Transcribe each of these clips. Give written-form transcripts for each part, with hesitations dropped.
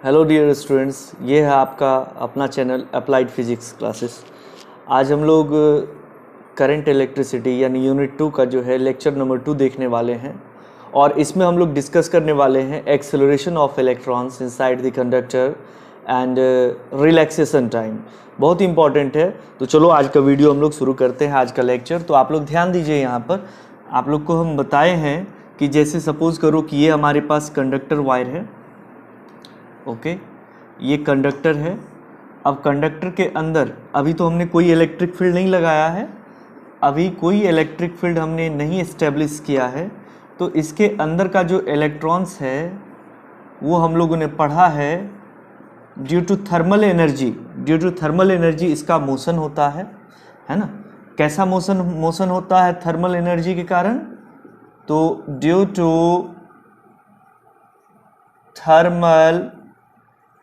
Hello dear students, ये है आपका अपना चैनल अप्लाइड फिजिक्स क्लासेस। आज हम लोग करंट इलेक्ट्रिसिटी यानी यूनिट 2 का जो है लेक्चर नंबर 2 देखने वाले हैं और इसमें हम लोग डिस्कस करने वाले हैं acceleration of electrons inside the conductor and relaxation time. बहुत इंपॉर्टेंट है। तो चलो आज का वीडियो हम लोग शुरू करते हैं, आज का लेक्चर। तो आप लोग ध्यान दीजिए, यहाँ पर आप लोग को हम बताए हैं कि जैसे सपोज करो कि ये हमारे पास कंडक्टर वायर है, ओके ये कंडक्टर है। अब कंडक्टर के अंदर अभी तो हमने कोई इलेक्ट्रिक फील्ड नहीं लगाया है, अभी कोई इलेक्ट्रिक फील्ड हमने नहीं इस्टेब्लिश किया है। तो इसके अंदर का जो इलेक्ट्रॉन्स है वो हम लोगों ने पढ़ा है ड्यू टू थर्मल एनर्जी इसका मोशन होता है ना। कैसा मोशन होता है थर्मल एनर्जी के कारण? तो ड्यू टू थर्मल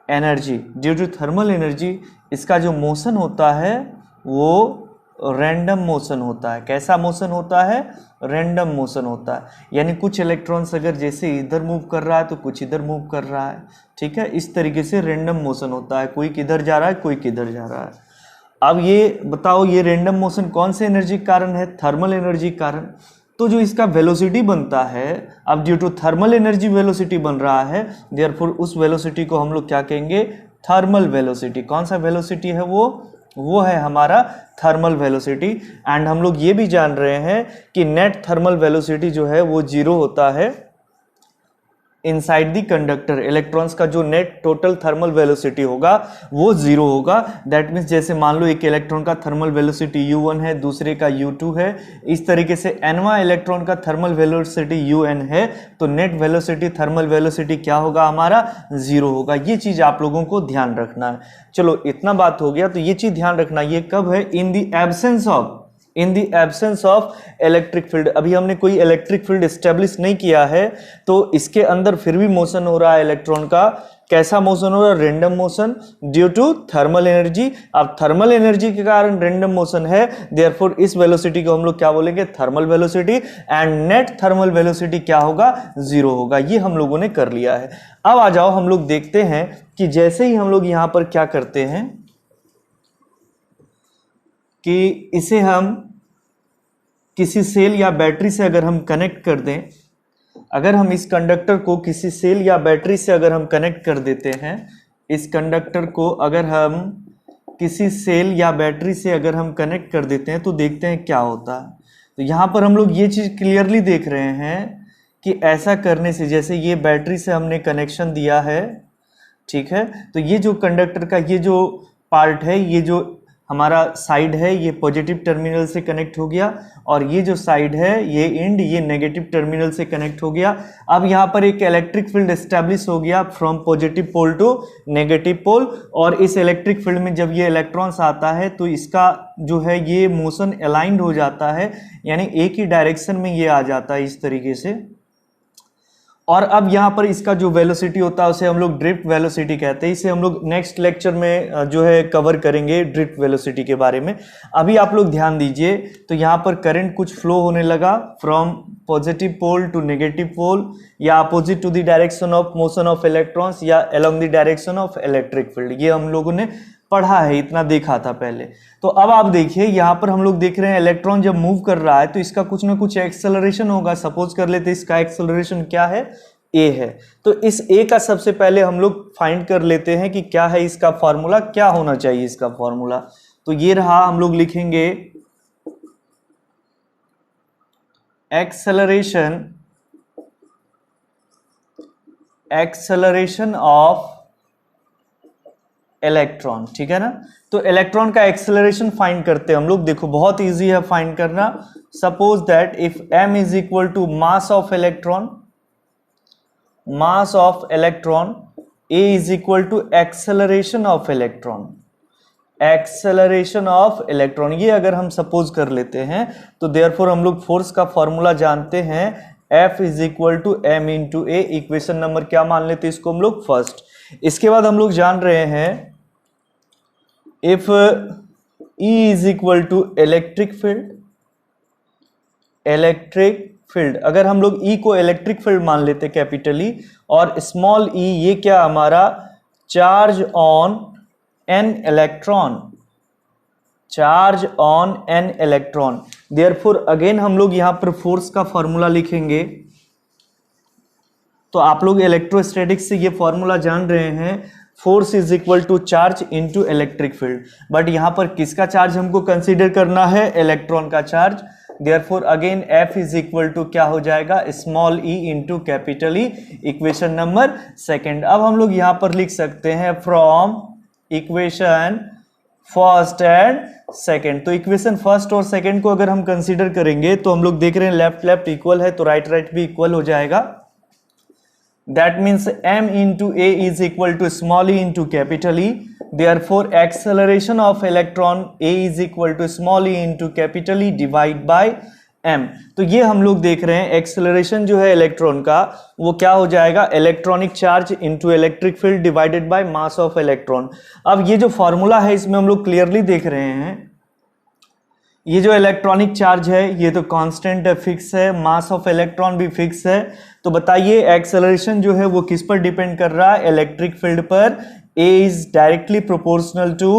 एनर्जी इसका जो मोशन होता है वो रैंडम मोशन होता है। कैसा मोशन होता है? रैंडम मोशन होता है। यानी कुछ इलेक्ट्रॉन्स अगर जैसे इधर मूव कर रहा है तो कुछ इधर मूव कर रहा है, ठीक है। इस तरीके से रैंडम मोशन होता है, कोई किधर जा रहा है कोई किधर जा रहा है। अब ये बताओ, ये रैंडम मोशन कौन से एनर्जी के कारण है? थर्मल एनर्जी के कारण। तो जो इसका वेलोसिटी बनता है, अब due to thermal energy velocity बन रहा है, देयरफॉर उस वेलोसिटी को हम लोग क्या कहेंगे? Thermal velocity. कौन सा वेलोसिटी है वो है हमारा थर्मल वेलोसिटी। एंड हम लोग ये भी जान रहे हैं कि नेट थर्मल वेलोसिटी जो है वो 0 होता है इनसाइड दी कंडक्टर। इलेक्ट्रॉन्स का जो नेट टोटल थर्मल वेलोसिटी होगा वो 0 होगा। दैट मीन्स जैसे मान लो एक इलेक्ट्रॉन का थर्मल वेलोसिटी u1 है, दूसरे का u2 है, इस तरीके से nवां इलेक्ट्रॉन का थर्मल वेलोसिटी un है, तो नेट वेलोसिटी थर्मल वेलोसिटी क्या होगा? हमारा 0 होगा। ये चीज आप लोगों को ध्यान रखना है। चलो इतना बात हो गया, तो ये चीज ध्यान रखना, ये कब है? In the absence of electric field. अभी हमने कोई इलेक्ट्रिक फील्ड एस्टेब्लिश नहीं किया है, तो इसके अंदर फिर भी मोशन हो रहा है इलेक्ट्रॉन का। कैसा मोशन हो रहा है? Random motion due to thermal energy. अब थर्मल एनर्जी के कारण रैंडम मोशन है, देयरफॉर इस वेलोसिटी को हम लोग क्या बोलेंगे? Thermal velocity. And net thermal velocity क्या होगा? 0 होगा। ये हम लोगों ने कर लिया है। अब आ जाओ, हम लोग देखते हैं कि जैसे ही हम लोग यहां पर क्या करते हैं कि इसे हम किसी सेल या बैटरी से अगर हम कनेक्ट कर दें, अगर हम इस कंडक्टर को किसी सेल या बैटरी से अगर हम कनेक्ट कर देते हैं, इस कंडक्टर को अगर हम किसी सेल या बैटरी से अगर हम कनेक्ट कर देते हैं तो देखते हैं क्या होता है। तो यहाँ पर हम लोग ये चीज़ क्लियरली देख रहे हैं कि ऐसा करने से, जैसे ये बैटरी से हमने कनेक्शन दिया है, ठीक है, तो ये जो कंडक्टर का ये जो पार्ट है, ये जो हमारा साइड है, ये पॉजिटिव टर्मिनल से कनेक्ट हो गया, और ये जो साइड है, ये एंड, ये नेगेटिव टर्मिनल से कनेक्ट हो गया। अब यहाँ पर एक इलेक्ट्रिक फील्ड एस्टेब्लिश हो गया from positive pole to negative pole. और इस इलेक्ट्रिक फील्ड में जब ये इलेक्ट्रॉन्स आता है तो इसका जो है ये मोशन अलाइंड हो जाता है, यानी एक ही डायरेक्शन में ये आ जाता है इस तरीके से। और अब यहाँ पर इसका जो वेलोसिटी होता है उसे हम लोग ड्रिफ्ट वेलोसिटी कहते हैं। इसे हम लोग नेक्स्ट लेक्चर में जो है कवर करेंगे ड्रिफ्ट वेलोसिटी के बारे में। अभी आप लोग ध्यान दीजिए, तो यहाँ पर करंट कुछ फ्लो होने लगा from positive pole to negative pole, या opposite to the direction of motion of electrons, या along the direction of electric field. ये हम लोगों ने पढ़ा है, इतना देखा था पहले। तो अब आप देखिए, यहाँ पर हम लोग देख रहे हैं इलेक्ट्रॉन जब मूव कर रहा है तो इसका कुछ ना कुछ एक्सेलरेशन होगा। सपोज कर लेते हैं इसका एक्सेलरेशन क्या है? ए है। तो इस ए का सबसे पहले हम लोग फाइंड कर लेते हैं कि क्या है इसका फॉर्मूला, क्या होना चाहिए इसका फॉर्मूला। तो ये रहा, हम लोग लिखेंगे एक्सेलरेशन ऑफ इलेक्ट्रॉन, ठीक है ना। तो इलेक्ट्रॉन का एक्सेलरेशन फाइंड करते हैं हम लोग। देखो बहुत इजी है फाइंड करना। Suppose that if m is equal to mass of electron, a is equal to acceleration of electron, ये अगर हम सपोज कर लेते हैं तो देयरफॉर हम लोग फोर्स का फॉर्मूला जानते हैं, F is equal to m into a. Equation number क्या मान लेते हैं इसको हम लोग? फर्स्ट। इसके बाद हम लोग जान रहे हैं if E is equal to electric field, अगर हम लोग E को इलेक्ट्रिक फील्ड मान लेते कैपिटली, और स्मॉल e ये क्या हमारा charge on an electron, charge on an electron. Therefore again हम लोग यहां पर फोर्स का फॉर्मूला लिखेंगे। तो आप लोग इलेक्ट्रोस्टैटिक्स से ये फॉर्मूला जान रहे हैं, force is equal to charge into electric field. But यहां पर किसका चार्ज हमको कंसीडर करना है? इलेक्ट्रॉन का charge. Therefore again F is equal to क्या हो जाएगा? Small e into capital E। Equation number second. अब हम लोग यहां पर लिख सकते हैं from equation first and second. तो इक्वेशन फर्स्ट और सेकेंड को अगर हम कंसीडर करेंगे तो हम लोग देख रहे हैं लेफ्ट लेफ्ट इक्वल है, तो राइट राइट भी इक्वल हो जाएगा। That means m into a is equal to small e into capital E. Therefore, acceleration of electron a is equal to small e into capital E divide by m. तो ये हम लोग देख रहे हैं एक्सेलरेशन जो है इलेक्ट्रॉन का वो क्या हो जाएगा? Electronic charge into electric field divided by mass of electron. अब ये जो फॉर्मूला है इसमें हम लोग क्लियरली देख रहे हैं, ये जो इलेक्ट्रॉनिक चार्ज है ये तो कांस्टेंट है, फिक्स है, मास ऑफ इलेक्ट्रॉन भी फिक्स है। तो बताइए एक्सेलरेशन जो है वो किस पर डिपेंड कर रहा है? इलेक्ट्रिक फील्ड पर। A is directly proportional to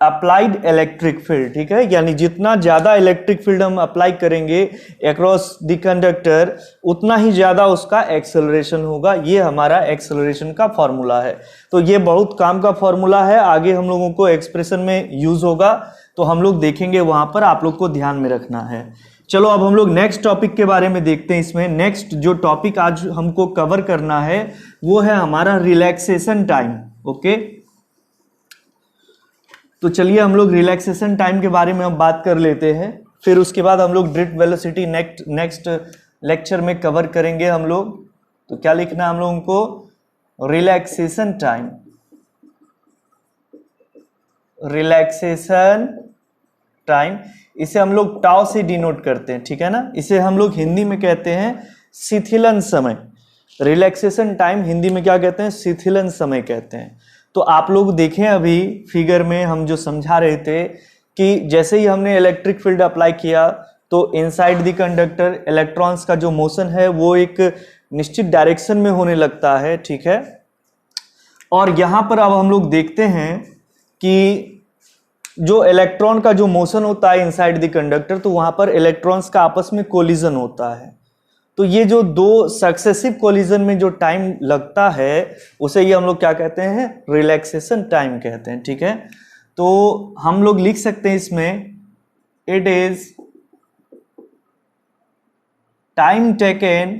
applied electric field, ठीक है। यानी जितना ज्यादा इलेक्ट्रिक फील्ड हम अप्लाई करेंगे अक्रॉस द कंडक्टर उतना ही ज्यादा उसका एक्सेलरेशन होगा। ये हमारा एक्सेलरेशन का फॉर्मूला है। तो ये बहुत काम का फॉर्मूला है, आगे हम लोगों को एक्सप्रेशन में यूज होगा, तो हम लोग देखेंगे वहां पर, आप लोग को ध्यान में रखना है। चलो अब हम लोग नेक्स्ट टॉपिक के बारे में देखते हैं। इसमें नेक्स्ट जो टॉपिक आज हमको कवर करना है वो है हमारा रिलैक्सेशन टाइम। ओके, तो चलिए हम लोग रिलैक्सेशन टाइम के बारे में अब बात कर लेते हैं, फिर उसके बाद हम लोग ड्रिफ्ट वेलोसिटी नेक्स्ट लेक्चर में कवर करेंगे हम लोग। तो क्या लिखना है हम लोगों को? Relaxation time, relaxation time. इसे हम लोग टाउ से डिनोट करते हैं, ठीक है ना। इसे हम लोग हिंदी में कहते हैं शिथिलन समय। रिलैक्सेशन टाइम हिंदी में क्या कहते हैं? शिथिलन समय कहते हैं। तो आप लोग देखें अभी फिगर में हम जो समझा रहे थे कि जैसे ही हमने इलेक्ट्रिक फील्ड अप्लाई किया तो इनसाइड द कंडक्टर इलेक्ट्रॉन्स का जो मोशन है वो एक निश्चित डायरेक्शन में होने लगता है, ठीक है। और यहां पर अब हम लोग देखते हैं कि जो इलेक्ट्रॉन का जो मोशन होता है इनसाइड द कंडक्टर, तो वहां पर इलेक्ट्रॉन्स का आपस में कोलिजन होता है। तो ये जो दो सक्सेसिव कोलिजन में जो टाइम लगता है उसे ये हम लोग क्या कहते हैं? रिलैक्सेशन टाइम कहते हैं, ठीक है। तो हम लोग लिख सकते हैं इसमें it is time taken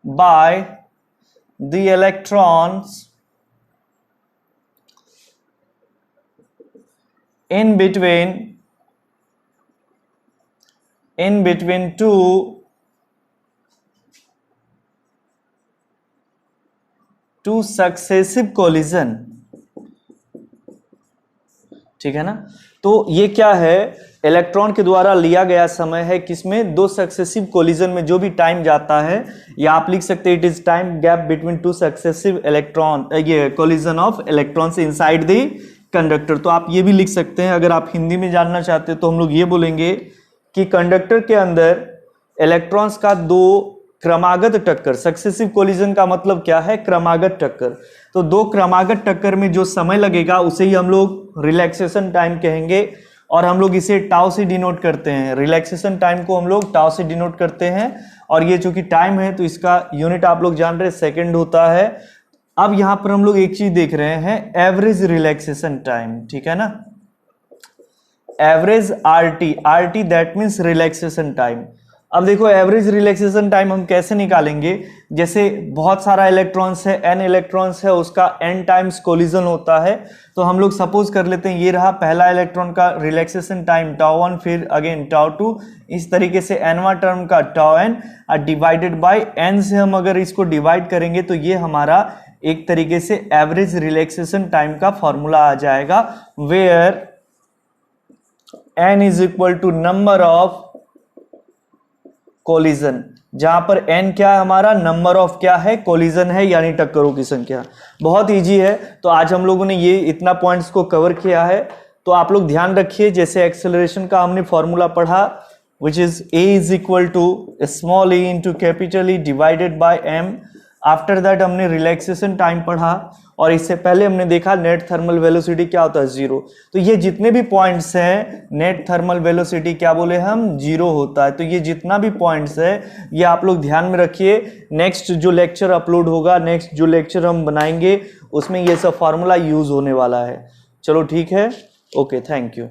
by the electrons in between two successive collision, ठीक है ना। तो ये क्या है? इलेक्ट्रॉन के द्वारा लिया गया समय है किसमें? दो सक्सेसिव कोलिजन में जो भी टाइम जाता है, या आप लिख सकते हैं it is time gap between two successive electron, ये collision of electrons inside the conductor. तो आप ये भी लिख सकते हैं, अगर आप हिंदी में जानना चाहते हैं तो हम लोग ये बोलेंगे कि कंडक्टर के अंदर इलेक्ट्रॉन्स का दो क्रमागत टक्कर, सक्सेसिव कोलिजन का मतलब क्या है? क्रमागत टक्कर। तो दो क्रमागत टक्कर में जो समय लगेगा उसे ही हम लोग रिलैक्सेशन टाइम कहेंगे, और हम लोग इसे टाउ से डिनोट करते हैं। रिलैक्सेशन टाइम को हम लोग टाउ से डिनोट करते हैं, और ये चूंकि टाइम है तो इसका यूनिट आप लोग जान रहे हैं सेकेंड होता है। अब यहां पर हम लोग एक चीज देख रहे हैं, एवरेज रिलैक्सेशन टाइम, ठीक है ना। Average RT that means relaxation time. अब देखो एवरेज रिलैक्सेशन टाइम हम कैसे निकालेंगे? जैसे बहुत सारा इलेक्ट्रॉन्स है, n इलेक्ट्रॉन्स है, उसका n टाइम्स कोलिजन होता है। तो हम लोग सपोज कर लेते हैं ये रहा पहला इलेक्ट्रॉन का रिलैक्सेशन टाइम टाउ 1, फिर अगेन टाउ 2, इस तरीके से nवां टर्म का tau n divided by n से हम अगर इसको डिवाइड करेंगे तो ये हमारा एक तरीके से एवरेज रिलैक्सेशन टाइम का फॉर्मूला आ जाएगा, where n is equal to number of collision, जहां पर n क्या है हमारा? नंबर ऑफ क्या है? कोलिजन है, यानी टक्करों की संख्या। बहुत इजी है। तो आज हम लोगों ने ये इतना पॉइंट्स को कवर किया है। तो आप लोग ध्यान रखिए, जैसे एक्सेलरेशन का हमने फॉर्मूला पढ़ा which is a is equal to small e into capital E divided by m। After that हमने रिलैक्सेशन टाइम पढ़ा, और इससे पहले हमने देखा नेट थर्मल वेलोसिटी क्या होता है, जीरो। तो ये जितने भी पॉइंट्स हैं, नेट थर्मल वेलोसिटी क्या बोले हम, जीरो होता है। तो ये जितना भी पॉइंट्स है ये आप लोग ध्यान में रखिए। नेक्स्ट जो लेक्चर अपलोड होगा, नेक्स्ट जो लेक्चर हम बनाएंगे, उसमें ये सब फार्मूला यूज होने वाला है। चलो ठीक है, ओके, थैंक यू।